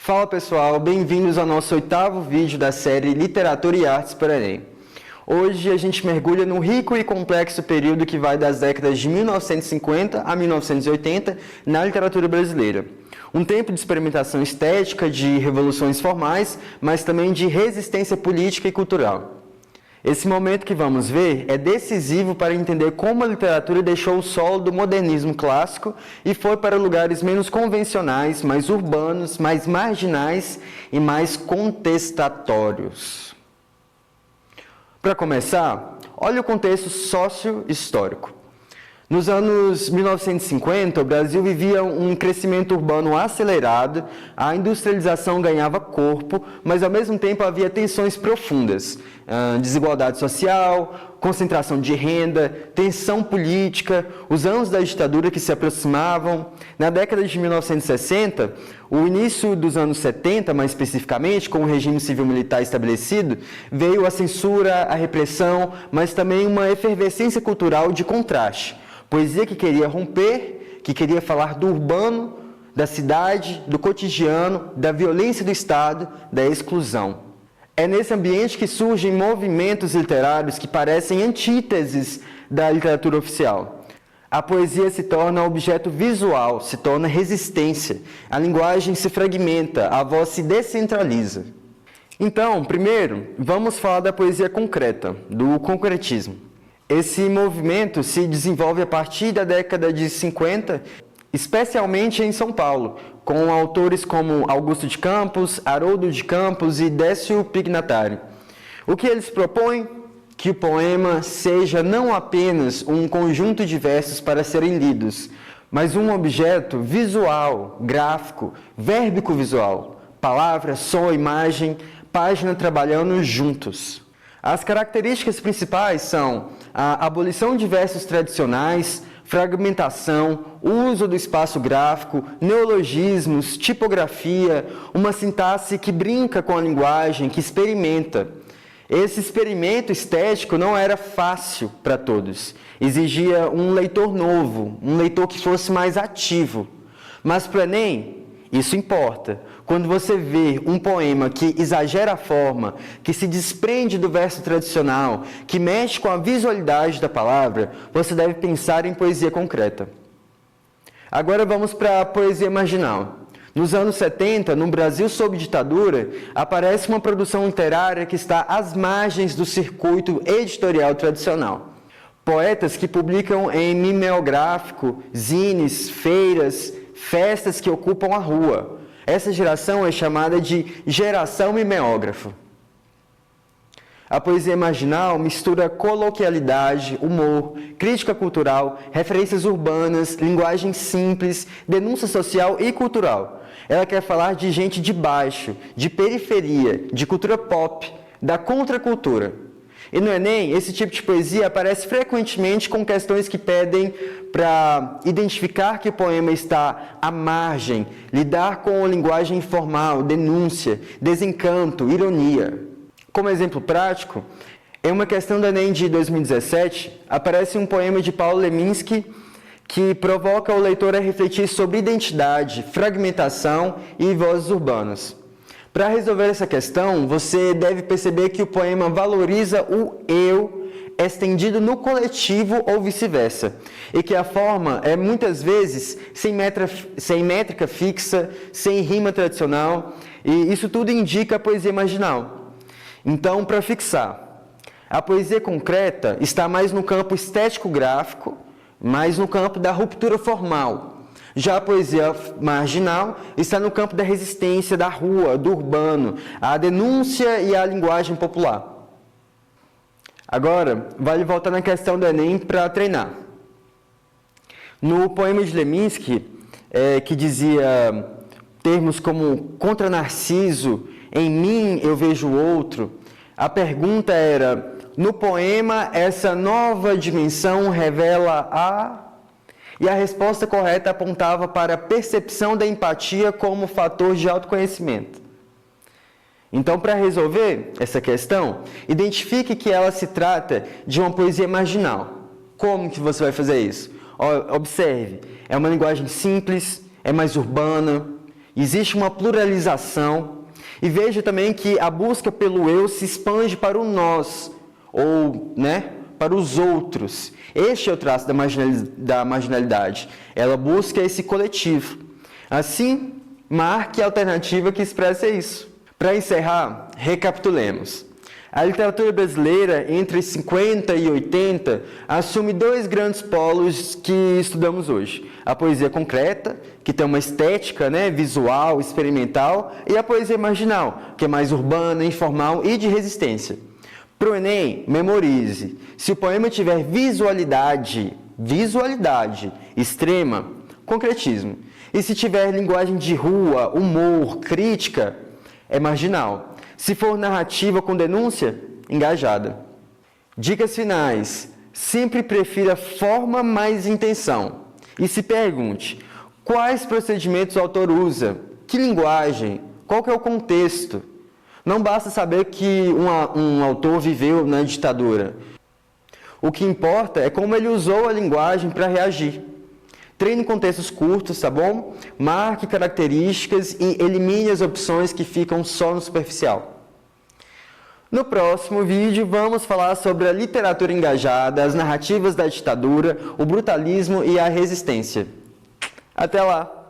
Fala pessoal, bem-vindos ao nosso 8º vídeo da série Literatura e Artes para Enem. Hoje a gente mergulha num rico e complexo período que vai das décadas de 1950 a 1980 na literatura brasileira. Um tempo de experimentação estética, de revoluções formais, mas também de resistência política e cultural. Esse momento que vamos ver é decisivo para entender como a literatura deixou o solo do modernismo clássico e foi para lugares menos convencionais, mais urbanos, mais marginais e mais contestatórios. Para começar, olha o contexto sócio-histórico. Nos anos 1950, o Brasil vivia um crescimento urbano acelerado, a industrialização ganhava corpo, mas ao mesmo tempo havia tensões profundas, desigualdade social, concentração de renda, tensão política, os anos da ditadura que se aproximavam. Na década de 1960, o início dos anos 70, mais especificamente, com o regime civil-militar estabelecido, veio a censura, a repressão, mas também uma efervescência cultural de contraste. Poesia que queria romper, que queria falar do urbano, da cidade, do cotidiano, da violência do Estado, da exclusão. É nesse ambiente que surgem movimentos literários que parecem antíteses da literatura oficial. A poesia se torna objeto visual, se torna resistência, a linguagem se fragmenta, a voz se descentraliza. Então, primeiro, vamos falar da poesia concreta, do concretismo. Esse movimento se desenvolve a partir da década de 50, especialmente em São Paulo, com autores como Augusto de Campos, Haroldo de Campos e Décio Pignatari. O que eles propõem? Que o poema seja não apenas um conjunto de versos para serem lidos, mas um objeto visual, gráfico, vérbico-visual, palavra, som, imagem, página trabalhando juntos. As características principais são a abolição de versos tradicionais, fragmentação, uso do espaço gráfico, neologismos, tipografia, uma sintaxe que brinca com a linguagem, que experimenta. Esse experimento estético não era fácil para todos. Exigia um leitor novo, um leitor que fosse mais ativo. Mas para o Enem, isso importa. Quando você vê um poema que exagera a forma, que se desprende do verso tradicional, que mexe com a visualidade da palavra, você deve pensar em poesia concreta. Agora vamos para a poesia marginal. Nos anos 70, no Brasil sob ditadura, aparece uma produção literária que está às margens do circuito editorial tradicional. Poetas que publicam em mimeográfico, zines, feiras, festas que ocupam a rua. Essa geração é chamada de geração mimeógrafa. A poesia marginal mistura coloquialidade, humor, crítica cultural, referências urbanas, linguagem simples, denúncia social e cultural. Ela quer falar de gente de baixo, de periferia, de cultura pop, da contracultura. E no Enem, esse tipo de poesia aparece frequentemente com questões que pedem para identificar que o poema está à margem, lidar com a linguagem informal, denúncia, desencanto, ironia. Como exemplo prático, em uma questão do Enem de 2017, aparece um poema de Paulo Leminski que provoca o leitor a refletir sobre identidade, fragmentação e vozes urbanas. Para resolver essa questão, você deve perceber que o poema valoriza o eu estendido no coletivo ou vice-versa, e que a forma é muitas vezes sem métrica fixa, sem rima tradicional, e isso tudo indica a poesia marginal. Então, para fixar, a poesia concreta está mais no campo estético-gráfico, mais no campo da ruptura formal. Já a poesia marginal está no campo da resistência, da rua, do urbano, a denúncia e a linguagem popular. Agora, vale voltar na questão do Enem para treinar. No poema de Leminski, que dizia termos como contra Narciso, em mim eu vejo o outro, a pergunta era, no poema essa nova dimensão revela a... E a resposta correta apontava para a percepção da empatia como fator de autoconhecimento. Então, para resolver essa questão, identifique que ela se trata de uma poesia marginal. Como que você vai fazer isso? Observe, é uma linguagem simples, é mais urbana, existe uma pluralização, e veja também que a busca pelo eu se expande para o nós, ou, para os outros. Este é o traço da marginalidade. Ela busca esse coletivo. Assim, marque a alternativa que expressa isso. Para encerrar, recapitulemos. A literatura brasileira, entre 50 e 80, assume dois grandes polos que estudamos hoje. A poesia concreta, que tem uma estética visual, experimental, e a poesia marginal, que é mais urbana, informal e de resistência. Para o Enem, memorize. Se o poema tiver visualidade extrema, concretismo. E se tiver linguagem de rua, humor, crítica, é marginal. Se for narrativa com denúncia, engajada. Dicas finais. Sempre prefira forma mais intenção. E se pergunte, quais procedimentos o autor usa? Que linguagem? Qual que é o contexto? Não basta saber que um autor viveu na ditadura. O que importa é como ele usou a linguagem para reagir. Treine contextos curtos, tá bom? Marque características e elimine as opções que ficam só no superficial. No próximo vídeo, vamos falar sobre a literatura engajada, as narrativas da ditadura, o brutalismo e a resistência. Até lá!